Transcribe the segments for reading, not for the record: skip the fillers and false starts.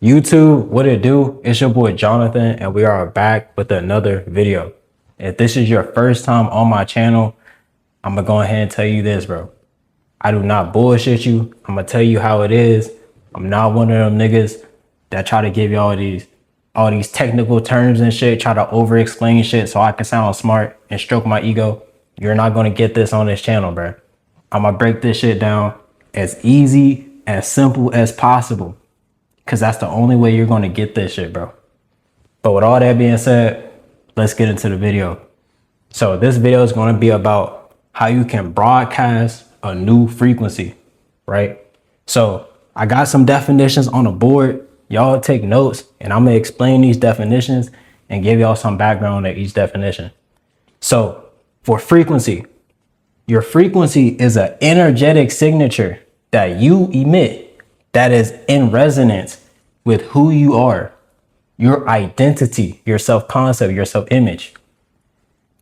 YouTube, what it do? It's your boy Jonathan, and we are back with another video. If this is your first time on my channel, I'm gonna go ahead and tell you this, bro. I do not bullshit you. I'm gonna tell you how it is. I'm not one of them niggas that try to give you all these technical terms and shit, try to over explain shit so I can sound smart and stroke my ego. You're not gonna get this on this channel, bro. I'm gonna break this shit down as easy, as simple as possible. Cause that's the only way you're gonna get this shit, bro. But with all that being said, let's get into the video. So this video is gonna be about how you can broadcast a new frequency, right? So I got some definitions on the board. Y'all take notes and I'm gonna explain these definitions and give y'all some background at each definition. So for frequency, your frequency is an energetic signature that you emit that is in resonance with who you are, your identity, your self-concept, your self-image.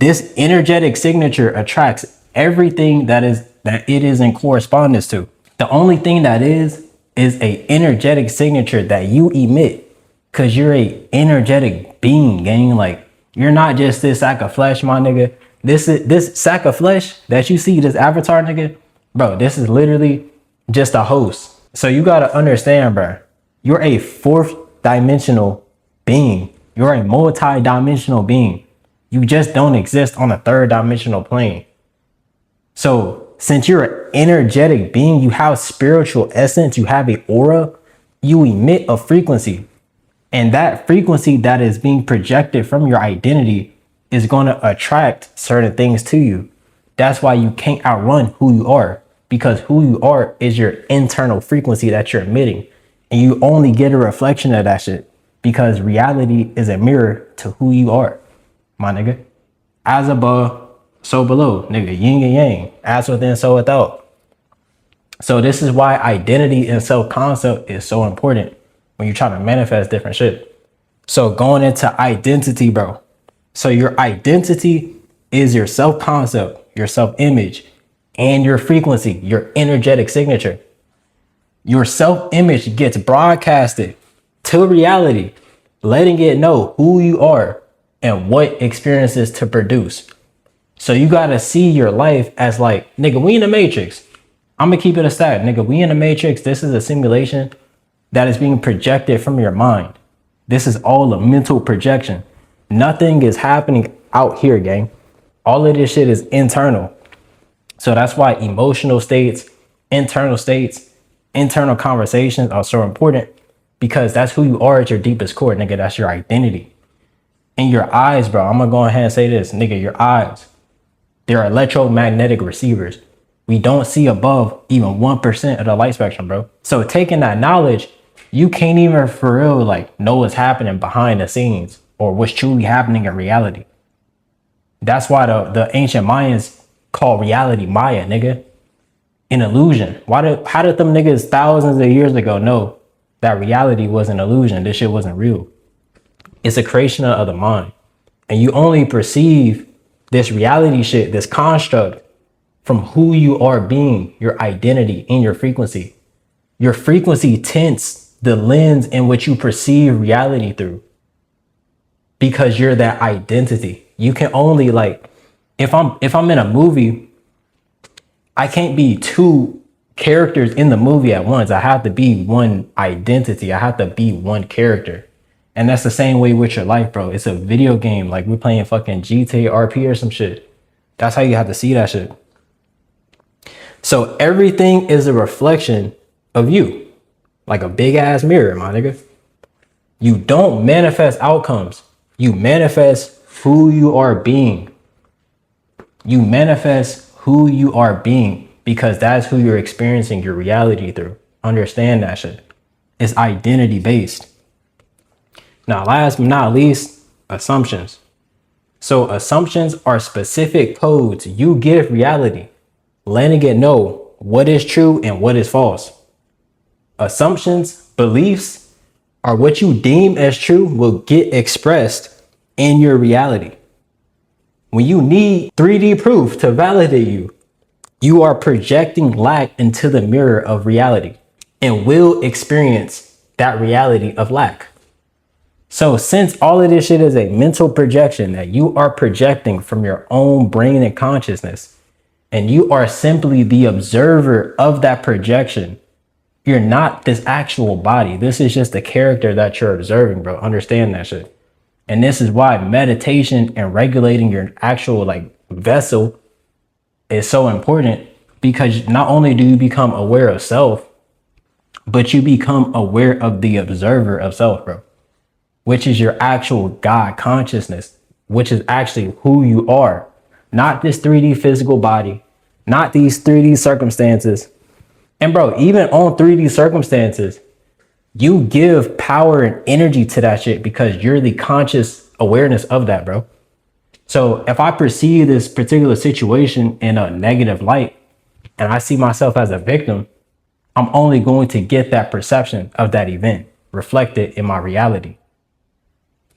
This energetic signature attracts everything that it is in correspondence to. The only thing that is a energetic signature that you emit, because you're a energetic being, gang. Like, you're not just this sack of flesh, my nigga. This sack of flesh that you see, this avatar, nigga, bro, this is literally just a host. So you gotta understand, bro, you're a fourth dimensional being. You're a multi-dimensional being. You just don't exist on a third dimensional plane. So since you're an energetic being, you have spiritual essence, you have an aura, you emit a frequency. And that frequency that is being projected from your identity is gonna attract certain things to you. That's why you can't outrun who you are. Because who you are is your internal frequency that you're emitting. And you only get a reflection of that shit because reality is a mirror to who you are, my nigga. As above, so below, nigga, yin and yang, as within, so without. So this is why identity and self-concept is so important when you're trying to manifest different shit. So going into identity, bro. So your identity is your self-concept, your self-image, and your frequency, your energetic signature. Your self-image gets broadcasted to reality, letting it know who you are and what experiences to produce. So you gotta see your life as like, nigga, we in the Matrix. I'm gonna keep it a stat, nigga, we in the Matrix. This is a simulation that is being projected from your mind. This is all a mental projection. Nothing is happening out here, gang. All of this shit is internal. So that's why emotional states, internal conversations are so important, because that's who you are at your deepest core, nigga. That's your identity. And your eyes, bro, I'm gonna go ahead and say this, nigga, your eyes, they're electromagnetic receivers. We don't see above even 1% of the light spectrum, bro. So taking that knowledge, you can't even for real like know what's happening behind the scenes or what's truly happening in reality. That's why the ancient Mayans call reality Maya, nigga. An illusion. How did them niggas thousands of years ago know that reality was an illusion? This shit wasn't real. It's a creation of the mind. And you only perceive this reality shit, this construct, from who you are being, your identity, and your frequency. Your frequency tints the lens in which you perceive reality through. Because you're that identity. You can only like, if I'm in a movie, I can't be two characters in the movie at once. I have to be one identity. I have to be one character. And that's the same way with your life, bro. It's a video game. Like we're playing fucking GTA RP or some shit. That's how you have to see that shit. So everything is a reflection of you. Like a big ass mirror, my nigga. You don't manifest outcomes. You manifest who you are being. You manifest who you are being because that's who you're experiencing your reality through. Understand that shit. It's identity based. Now, last but not least, assumptions. So assumptions are specific codes you give reality, letting it know what is true and what is false. Assumptions, beliefs, are what you deem as true will get expressed in your reality. When you need 3D proof to validate you, you are projecting lack into the mirror of reality and will experience that reality of lack. So since all of this shit is a mental projection that you are projecting from your own brain and consciousness, and you are simply the observer of that projection, you're not this actual body. This is just the character that you're observing, bro. Understand that shit. And this is why meditation and regulating your actual like vessel is so important, because not only do you become aware of self, but you become aware of the observer of self, bro, which is your actual God consciousness, which is actually who you are, not this 3D physical body, not these 3D circumstances. And bro, even on 3D circumstances, you give power and energy to that shit because you're the conscious awareness of that, bro. So if I perceive this particular situation in a negative light and I see myself as a victim, I'm only going to get that perception of that event reflected in my reality.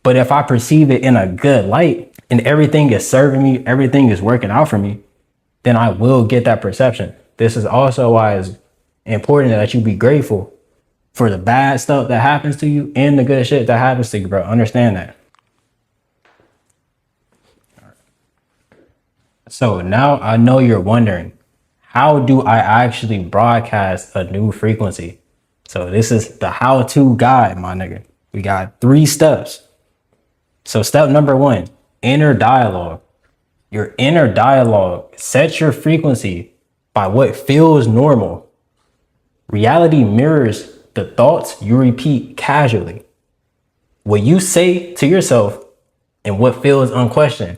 But if I perceive it in a good light and everything is serving me, everything is working out for me, then I will get that perception. This is also why it's important that you be grateful for the bad stuff that happens to you and the good shit that happens to you, bro. Understand that. So now I know you're wondering, how do I actually broadcast a new frequency? So this is the how-to guide, my nigga. We got 3 steps. So step number 1, inner dialogue. Your inner dialogue sets your frequency by what feels normal. Reality mirrors the thoughts you repeat casually. What you say to yourself and what feels unquestioned.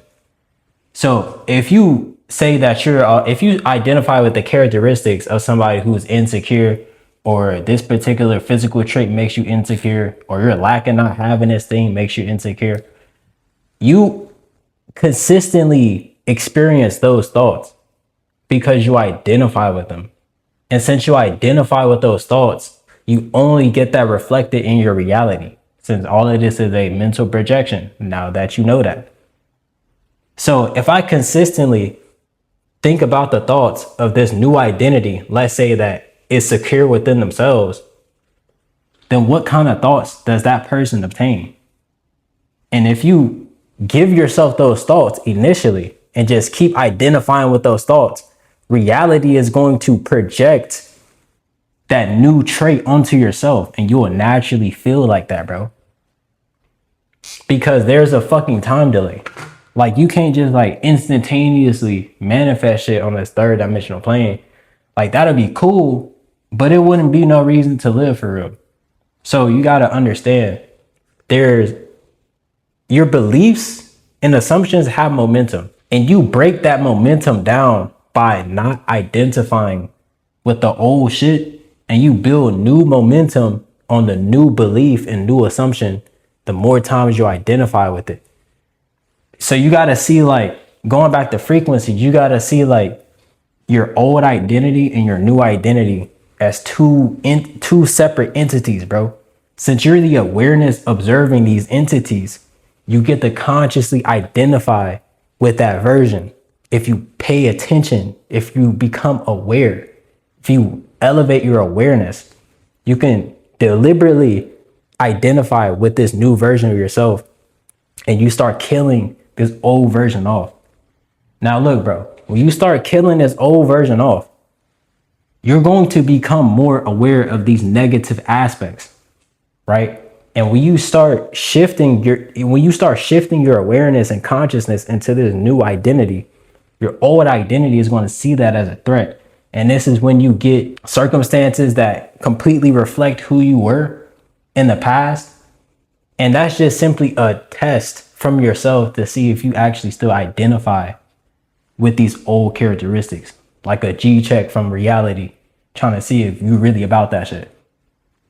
So if you say that if you identify with the characteristics of somebody who's insecure, or this particular physical trait makes you insecure, or you're lacking not having this thing makes you insecure, you consistently experience those thoughts because you identify with them. And since you identify with those thoughts, you only get that reflected in your reality, since all of this is a mental projection, now that you know that. So if I consistently think about the thoughts of this new identity, let's say that is secure within themselves, then what kind of thoughts does that person obtain? And if you give yourself those thoughts initially and just keep identifying with those thoughts, reality is going to project that new trait onto yourself, and you will naturally feel like that, bro. Because there's a fucking time delay. Like, you can't just like instantaneously manifest shit on this 3rd dimensional plane. Like, that'd be cool, but it wouldn't be no reason to live for real. So you got to understand, there's your beliefs and assumptions have momentum, and you break that momentum down by not identifying with the old shit, and you build new momentum on the new belief and new assumption the more times you identify with it. So you got to see, like, going back to frequency, you got to see like your old identity and your new identity as two separate entities, bro. Since you're the awareness observing these entities, you get to consciously identify with that version. If you pay attention, if you become aware, if you elevate your awareness, you can deliberately identify with this new version of yourself, and you start killing this old version off. Now look, bro, when you start killing this old version off, you're going to become more aware of these negative aspects, right? And when you start shifting your awareness and consciousness into this new identity, your old identity is going to see that as a threat. And this is when you get circumstances that completely reflect who you were in the past. And that's just simply a test from yourself to see if you actually still identify with these old characteristics, like a G check from reality, trying to see if you're really about that shit.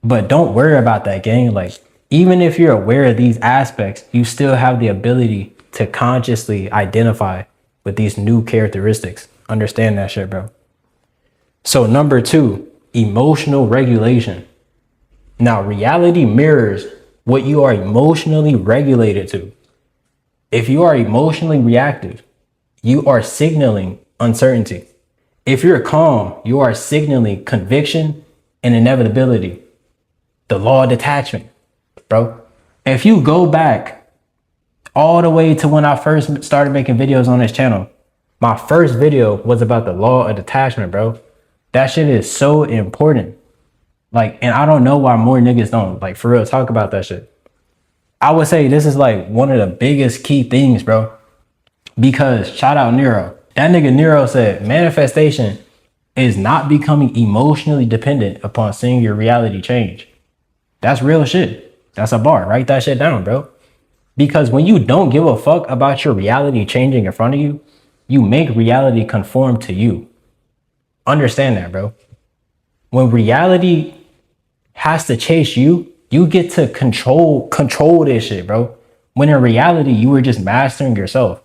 But don't worry about that, gang. Like, even if you're aware of these aspects, you still have the ability to consciously identify with these new characteristics. Understand that shit, bro. So number 2, emotional regulation. Now, reality mirrors what you are emotionally regulated to. If you are emotionally reactive, you are signaling uncertainty. If you're calm, you are signaling conviction and inevitability. The law of detachment, bro. If you go back all the way to when I first started making videos on this channel, my first video was about the law of detachment, bro. That shit is so important. Like, and I don't know why more niggas don't, like, for real, talk about that shit. I would say this is like one of the biggest key things, bro. Because shout out Nero. That nigga Nero said manifestation is not becoming emotionally dependent upon seeing your reality change. That's real shit. That's a bar. Write that shit down, bro. Because when you don't give a fuck about your reality changing in front of you, you make reality conform to you. Understand that, bro. When reality has to chase you, you get to control this shit, bro. When in reality, you were just mastering yourself.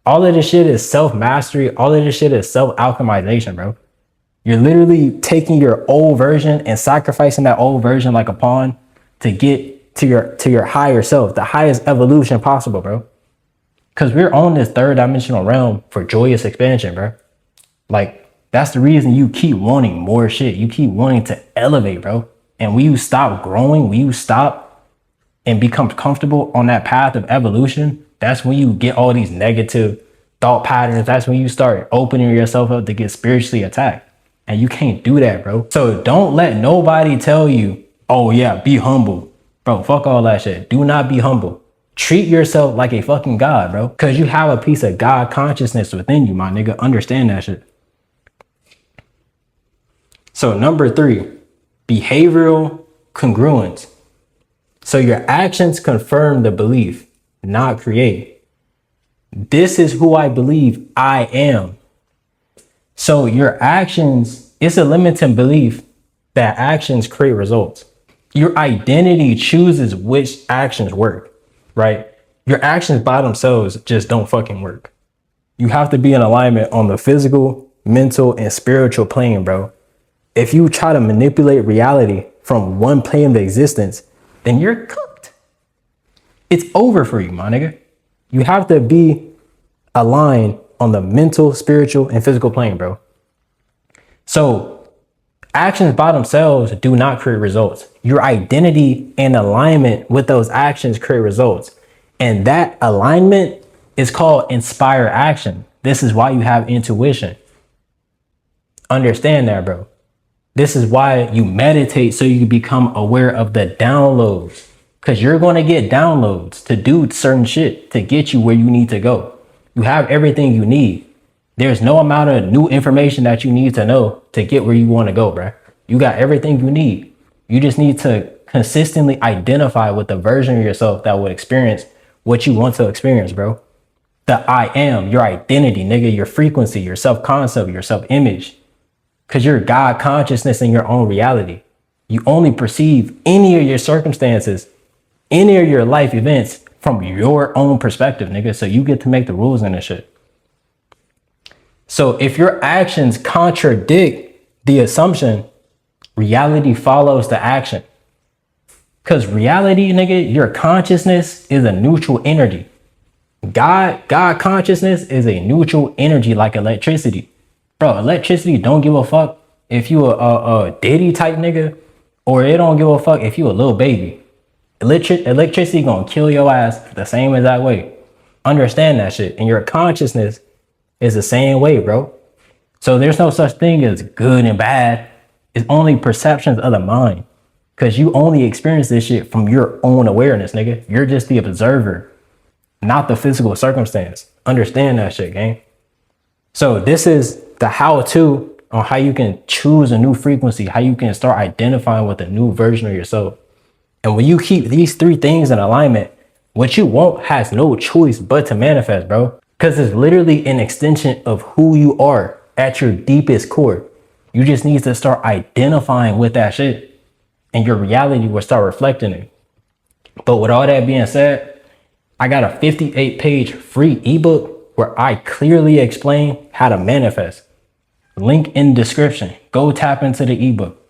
All of this shit is self-mastery. All of this shit is self-alchemization, bro. You're literally taking your old version and sacrificing that old version like a pawn to get to your higher self, the highest evolution possible, bro. Because we're on this third dimensional realm for joyous expansion, bro. Like, that's the reason you keep wanting more shit. You keep wanting to elevate, bro. And when you stop growing, when you stop and become comfortable on that path of evolution, that's when you get all these negative thought patterns. That's when you start opening yourself up to get spiritually attacked. And you can't do that, bro. So don't let nobody tell you, oh yeah, be humble. Bro, fuck all that shit. Do not be humble. Treat yourself like a fucking god, bro. Because you have a piece of God consciousness within you, my nigga. Understand that shit. So number 3, behavioral congruence. So your actions confirm the belief, not create. This is who I believe I am. So your actions, it's a limiting belief that actions create results. Your identity chooses which actions work, right? Your actions by themselves just don't fucking work. You have to be in alignment on the physical, mental, and spiritual plane, bro. If you try to manipulate reality from one plane of existence, then you're cooked. It's over for you, my nigga. You have to be aligned on the mental, spiritual, and physical plane, bro. So actions by themselves do not create results. Your identity and alignment with those actions create results. And that alignment is called inspired action. This is why you have intuition. Understand that, bro. This is why you meditate, so you can become aware of the downloads. Because you're going to get downloads to do certain shit to get you where you need to go. You have everything you need. There's no amount of new information that you need to know to get where you want to go, bro. You got everything you need. You just need to consistently identify with the version of yourself that would experience what you want to experience, bro. The I am, your identity, nigga, your frequency, your self-concept, your self-image. Because you're God consciousness in your own reality. You only perceive any of your circumstances, any of your life events from your own perspective, nigga. So you get to make the rules in this shit. So if your actions contradict the assumption, reality follows the action. Because reality, nigga, your consciousness is a neutral energy. God consciousness is a neutral energy like electricity. Bro, electricity don't give a fuck if you a Diddy type nigga, or it don't give a fuck if you a little baby. Electricity gonna kill your ass the same exact way. Understand that shit. And your consciousness is the same way, bro. So there's no such thing as good and bad. It's only perceptions of the mind. Because you only experience this shit from your own awareness, nigga. You're just the observer, not the physical circumstance. Understand that shit, gang. So this is the how-to on how you can choose a new frequency, how you can start identifying with a new version of yourself. And when you keep these 3 things in alignment, what you want has no choice but to manifest, bro. Because it's literally an extension of who you are at your deepest core. You just need to start identifying with that shit, and your reality will start reflecting it. But with all that being said, I got a 58-page free ebook where I clearly explain how to manifest. Link in description. Go tap into the ebook.